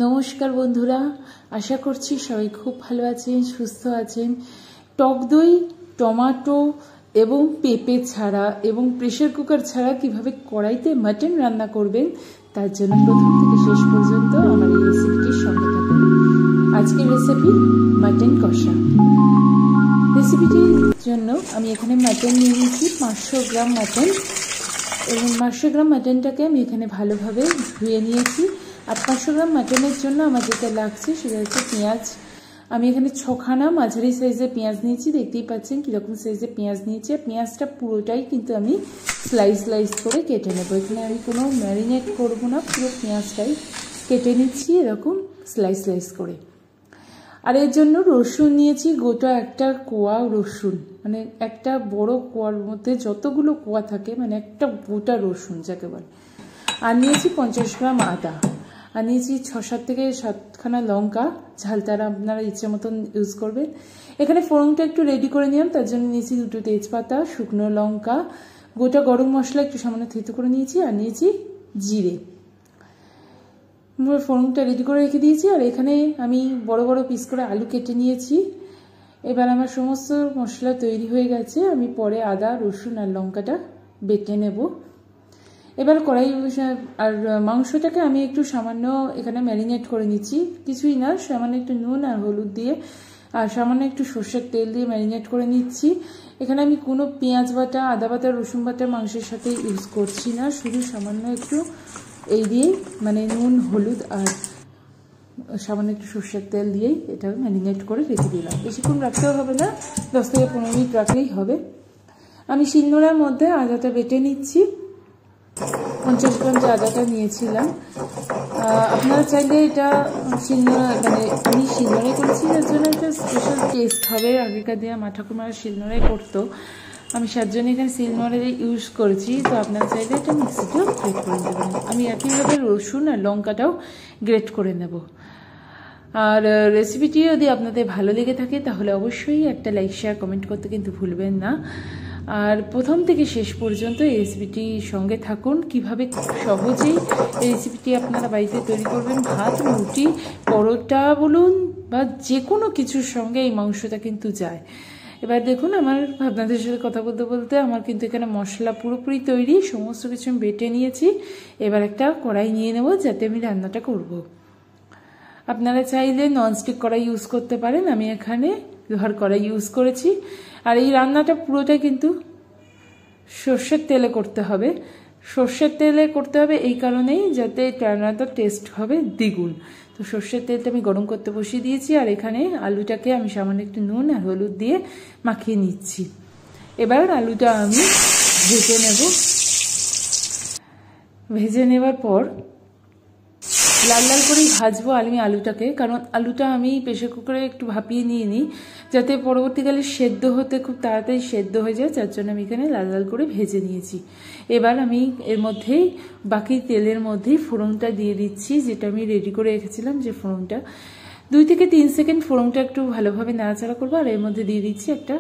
নমস্কার বন্ধুরা, আশা করছি সবাই খুব ভালো আছেন, সুস্থ আছেন। টক দই, টমেটো এবং পেঁপে ছাড়া এবং প্রেসার কুকার ছাড়া কিভাবে কড়াইতে মাটন রান্না করবেন তার জন্য প্রথম থেকে শেষ পর্যন্ত আমার এই রেসিপিটির সঙ্গে থাকুন। আজকের রেসিপি মাটন কষা। রেসিপিটির জন্য আমি এখানে মাটন নিয়ে নিয়েছি 500 গ্রাম মাটন, এবং 500 গ্রাম মাটনটাকে আমি এখানে ভালোভাবে ধুয়ে নিয়েছি। আর 500 গ্রাম মাটনের জন্য আমার যেটা লাগছে সেটা হচ্ছে পেঁয়াজ। আমি এখানে 6খানা মাঝারি সাইজের পেঁয়াজ নিয়েছি, দেখতেই পাচ্ছেন কীরকম সাইজের পেঁয়াজ নিয়েছি। পেঁয়াজটা পুরোটাই কিন্তু আমি স্লাইস করে কেটে নেবো। এখানে আমি কোনো ম্যারিনেট করবো না, পুরো পেঁয়াজটাই কেটে নিচ্ছি এরকম স্লাইস করে। আর এর জন্য রসুন নিয়েছি, গোটা একটা কোয়া রসুন, মানে একটা বড় কোয়ার মধ্যে যতগুলো কোয়া থাকে, মানে একটা গোটা রসুন যাকে বলে। আর নিয়েছি 50 গ্রাম আদা, আর নিয়েছি 6 থেকে 7খানা লঙ্কা, ঝালটারা আপনারা ইচ্ছে মতন ইউজ করবেন। এখানে ফোড়নটা একটু রেডি করে নিলাম, তার জন্য নিয়েছি 2 তেজপাতা, শুকনো লঙ্কা, গোটা গরম মশলা একটু সামান্য থেতো করে নিয়েছি, আর নিয়েছি জিরে। ফোড়নটা রেডি করে রেখে দিয়েছি। আর এখানে আমি বড় বড় পিস করে আলু কেটে নিয়েছি। এবার আমার সমস্ত মশলা তৈরি হয়ে গেছে, আমি পরে আদা রসুন আর লঙ্কাটা বেটে নেব। এবার কড়াই আর মাংসটাকে আমি একটু সামান্য এখানে ম্যারিনেট করে নিচ্ছি, কিছুই না, সামান্য একটু নুন আর হলুদ দিয়ে আর সামান্য একটু সর্ষের তেল দিয়ে ম্যারিনেট করে নিচ্ছি। এখানে আমি কোনো পেঁয়াজ বাটা, আদা বাটা, রসুন বাটা মাংসের সাথে ইউজ করছি না, শুধু সামান্য একটু এই দিয়েই, মানে নুন হলুদ আর সামান্য একটু সর্ষের তেল দিয়েই এটা ম্যারিনেট করে রেখে দিলাম। বেশিক্ষণ রাখতেও হবে না, 10 থেকে 15 মিনিট রাখলেই হবে। আমি শিলনোড়ার মধ্যে আদাটা বেটে নিচ্ছি। 50 গ্রাম যে আদাটা নিয়েছিলাম, আপনারা চাইলে এটা শিলনোড়া, মানে আমি শিলনোড়াই করেছি, যার জন্য একটা স্পেশাল টেস্ট হবে। আগেকার দিনে মা ঠাকুমারা শিলনোড়াই করতো, আমি 7 জন এখানে শিলনোড়া ইউজ করেছি। তো আপনারা চাইলে এটা মিক্সিতেও গ্রেট করে দেবেন। আমি একইভাবে রসুন আর লঙ্কাটাও গ্রেট করে নেব। আর রেসিপিটি যদি আপনাদের ভালো লেগে থাকে তাহলে অবশ্যই একটা লাইক শেয়ার কমেন্ট করতে কিন্তু ভুলবেন না। আর প্রথম থেকে শেষ পর্যন্ত এই রেসিপিটির সঙ্গে থাকুন, কিভাবে সহজেই এই রেসিপিটি আপনারা বাড়িতে তৈরি করবেন। ভাত, রুটি, পরোটা বলুন বা যে কোনো কিছুর সঙ্গে এই মাংসটা কিন্তু যায়। এবার দেখুন, আমার আপনাদের সাথে কথা বলতে বলতে আমার কিন্তু এখানে মশলা পুরোপুরি তৈরি, সমস্ত কিছু আমি বেটে নিয়েছি। এবার একটা কড়াই নিয়ে নেব যাতে আমি রান্নাটা করব। আপনারা চাইলে ননস্টিক কড়াই ইউজ করতে পারেন, আমি এখানে লোহার কড়াই ইউজ করেছি। আর এই রান্নাটা পুরোটাই কিন্তু সর্ষের তেলে করতে হবে। সর্ষের তেলে করতে হবে এই কারণেই যাতে রান্নাটার টেস্ট হবে দ্বিগুণ। তো সর্ষের তেলটা আমি গরম করতে বসিয়ে দিয়েছি। আর এখানে আলুটাকে আমি সামান্য একটু নুন আর হলুদ দিয়ে মাখিয়ে নিচ্ছি। এবার আলুটা আমি ভেজে নেব। ভেজে নেবার পর লাল করেই ভাজবো আমি আলুটাকে, কারণ আলুটা আমি প্রেসার কুকারে একটু ভাপিয়ে নিয়ে নিই যাতে পরবর্তীকালে সেদ্ধ হতে খুব তাড়াতাড়ি সেদ্ধ হয়ে যায়, যার জন্য আমি এখানে লাল করে ভেজে নিয়েছি। এবার আমি এর মধ্যেই বাকি তেলের মধ্যেই ফোড়নটা দিয়ে দিচ্ছি, যেটা আমি রেডি করে রেখেছিলাম। যে ফোড়নটা 2 থেকে 3 সেকেন্ড ফোড়নটা একটু ভালোভাবে নাড়াচাড়া করবো। আর এর মধ্যে দিয়ে দিচ্ছি একটা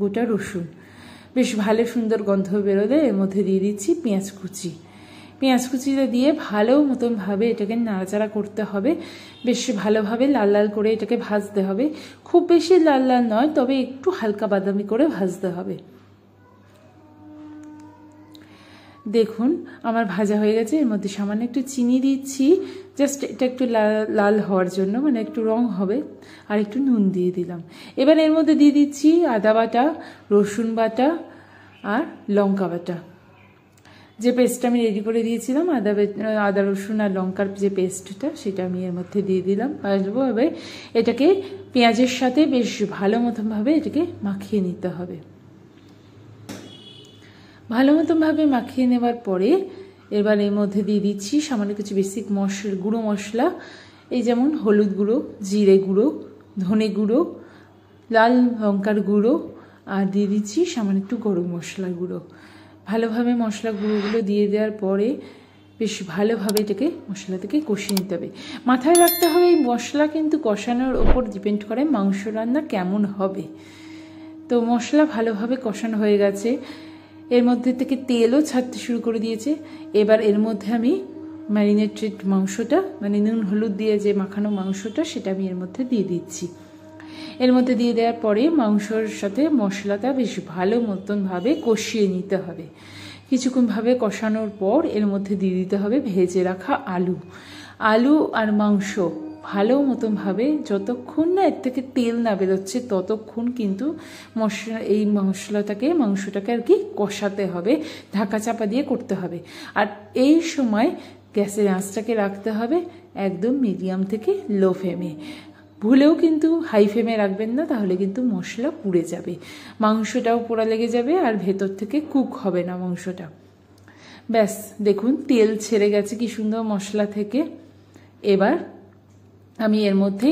গোটা রসুন, বেশ ভালো সুন্দর গন্ধ বেরোলে এর মধ্যে দিয়ে দিচ্ছি পেঁয়াজ কুচিটা দিয়ে ভালো মতনভাবে এটাকে নাড়াচাড়া করতে হবে। বেশ ভালোভাবে লাল করে এটাকে ভাজতে হবে। খুব বেশি লাল নয়, তবে একটু হালকা বাদামি করে ভাজতে হবে। দেখুন আমার ভাজা হয়ে গেছে। এর মধ্যে সামান্য একটু চিনি দিচ্ছি, জাস্ট এটা একটু লাল হওয়ার জন্য, মানে একটু রং হবে। আর একটু নুন দিয়ে দিলাম। এবার এর মধ্যে দিয়ে দিচ্ছি আদা বাটা, রসুন বাটা আর লঙ্কা বাটা। যে পেস্টটা আমি রেডি করে দিয়েছিলাম, আদা রসুন আর লঙ্কার যে পেস্টটা, সেটা আমি এর মধ্যে দিয়ে দিলাম। ভাজবো। এবার এটাকে পেঁয়াজের সাথে বেশ ভালো মতনভাবে এটাকে মাখিয়ে নিতে হবে। ভালো মতনভাবে মাখিয়ে নেবার পরে এবার এর মধ্যে দিয়ে দিচ্ছি সামান্য কিছু বেসিক গুঁড়ো মশলা, এই যেমন হলুদ গুঁড়ো, জিরে গুঁড়ো, ধনে গুঁড়ো, লাল লঙ্কার গুঁড়ো, আর দিয়ে দিচ্ছি সামান্য একটু গরম মশলার গুঁড়ো। ভালোভাবে মশলা গুঁড়োগুলো দিয়ে দেওয়ার পরে বেশ ভালোভাবে এটাকে মশলা থেকে কষিয়ে নিতে হবে। মাথায় রাখতে হবে এই মশলা কিন্তু কষানোর ওপর ডিপেন্ড করে মাংস রান্না কেমন হবে। তো মশলা ভালোভাবে কষানো হয়ে গেছে, এর মধ্যে থেকে তেলও ছাড়তে শুরু করে দিয়েছে। এবার এর মধ্যে আমি ম্যারিনেটেড মাংসটা, মানে নুন হলুদ দিয়ে যে মাখানো মাংসটা, সেটা আমি এর মধ্যে দিয়ে দিচ্ছি। এর মধ্যে দিয়ে দেওয়ার পরে মাংসর সাথে মশলাটা বেশ ভালো মতনভাবে কষিয়ে নিতে হবে। কিছুক্ষণভাবে কষানোর পর এর মধ্যে দিয়ে দিতে হবে ভেজে রাখা আলু আর মাংস ভালো মতনভাবে, যতক্ষণ না এর থেকে তেল না বেরোচ্ছে ততক্ষণ কিন্তু মাংসটাকে আর কি কষাতে হবে, ঢাকা চাপা দিয়ে করতে হবে। আর এই সময় গ্যাসের আঁচটাকে রাখতে হবে একদম মিডিয়াম থেকে লো ফ্লেমে। ভুলেও কিন্তু হাই ফ্লেমে রাখবেন না, তাহলে কিন্তু মশলা পুড়ে যাবে, মাংসটাও পোড়া লেগে যাবে আর ভেতর থেকে কুক হবে না মাংসটা। ব্যাস দেখুন তেল ছেড়ে গেছে কি সুন্দর মশলা থেকে। এবার আমি এর মধ্যে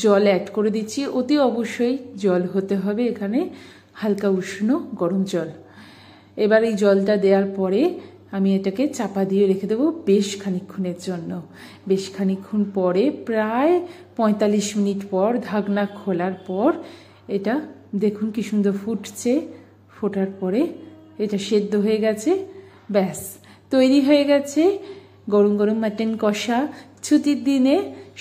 জল অ্যাড করে দিচ্ছি। অতি অবশ্যই জল হতে হবে এখানে, হালকা উষ্ণ গরম জল। এবার এই জলটা দেওয়ার পরে আমি এটাকে চাপা দিয়ে রেখে দেবো বেশ খানিকক্ষণের জন্য। বেশ খানিকক্ষণ পরে, প্রায় 45 মিনিট পর ঢাকনা খোলার পর এটা দেখুন কি সুন্দর ফুটছে। ফোটার পরে এটা সেদ্ধ হয়ে গেছে। ব্যাস তৈরি হয়ে গেছে গরম গরম মাটন কষা। ছুটির দিনে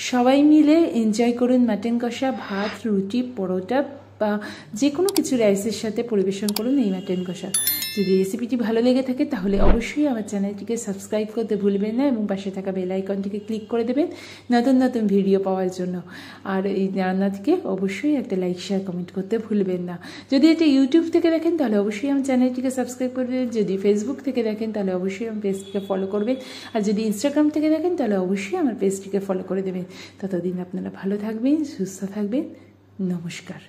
সবাই মিলে এনজয় করুন মাটন কষা। ভাত, রুটি, পরোটা বা যে কোনো কিছু রাইসের সাথে পরিবেশন করুন এই মাটন কষা। যদি রেসিপিটি ভালো লেগে থাকে তাহলে অবশ্যই আমার চ্যানেলটিকে সাবস্ক্রাইব করতে ভুলবেন না এবং পাশে থাকা বেল আইকনটিকে ক্লিক করে দেবেন নতুন নতুন ভিডিও পাওয়ার জন্য। আর এই রান্নাটিকে অবশ্যই একটা লাইক, শেয়ার, কমেন্ট করতে ভুলবেন না। যদি এটা ইউটিউব থেকে দেখেন তাহলে অবশ্যই আমার চ্যানেলটিকে সাবস্ক্রাইব করবেন। যদি ফেসবুক থেকে দেখেন তাহলে অবশ্যই আমার পেজটিকে ফলো করবেন। আর যদি ইনস্টাগ্রাম থেকে দেখেন তাহলে অবশ্যই আমার পেজটিকে ফলো করে দেবেন। ততদিন আপনারা ভালো থাকবেন, সুস্থ থাকবেন। নমস্কার।